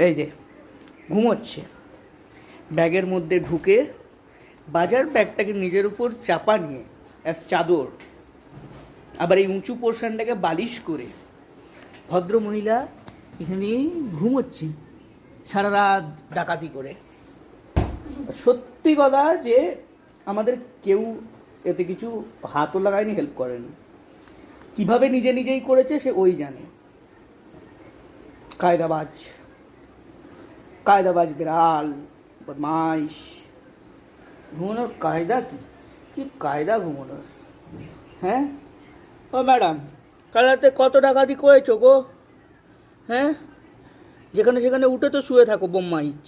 এই যে ঘুমোচ্ছে, ব্যাগের মধ্যে ঢুকে বাজার ব্যাগটাকে নিজের উপর চাপা নিয়ে অ্যাজ চাদর, আবার এই উঁচু পোর্শনটাকে বালিশ করে ভদ্র মহিলা এখানেই ঘুমোচ্ছেন সারা রাত ডাকাতি করে। সত্যি কথা যে আমাদের কেউ এতে কিছু হাতও লাগায়নি, হেল্প করেনি। কিভাবে নিজে নিজেই করেছে সে ওই জানে। কায়দাবাজ, কায়দাবাজ বিড়াল, বদমাইশ। ঘুমানোর কায়দা কি, কি কায়দা ঘুমানোর! হ্যাঁ ও ম্যাডাম, কাল রাতে কত ডাকাতি করেছো গো? হ্যাঁ, যেখানে সেখানে উঠে তো শুয়ে থাকো বম্মাইচ,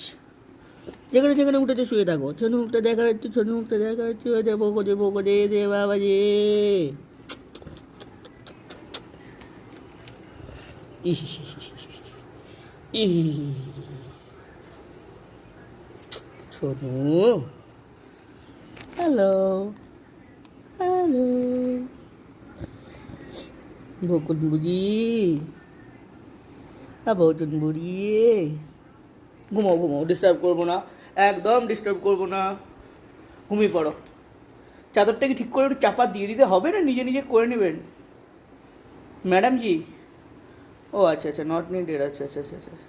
যেখানে সেখানে উঠে তো শুয়ে থাকো। ছোট মুখটা দেখা যাচ্ছে, ছোট মুখটা দেখা যাচ্ছে, ওই দে বকো দে বকো দে দে বাবা যে। ছোনু, হ্যালো হ্যালো, বকুন বুঝি, বকুন বুড়ি। ঘুমাও ঘুমাও, ডিস্টার্ব করবো না, একদম ডিস্টার্ব করবো না। ঘুমিয়ে পড়ো। চাদরটাকে ঠিক করে একটু চাপা দিয়ে দিতে হবে না, নিজে নিজে করে নেবেন ম্যাডাম জি। ও আচ্ছা আচ্ছা, নট নিডেড, আচ্ছা আচ্ছা আচ্ছা আচ্ছা।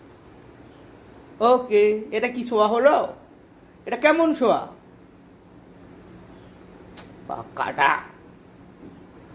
ওকে, এটা কি শোয়া হলো? এটা কেমন শোয়া? পাকাটা।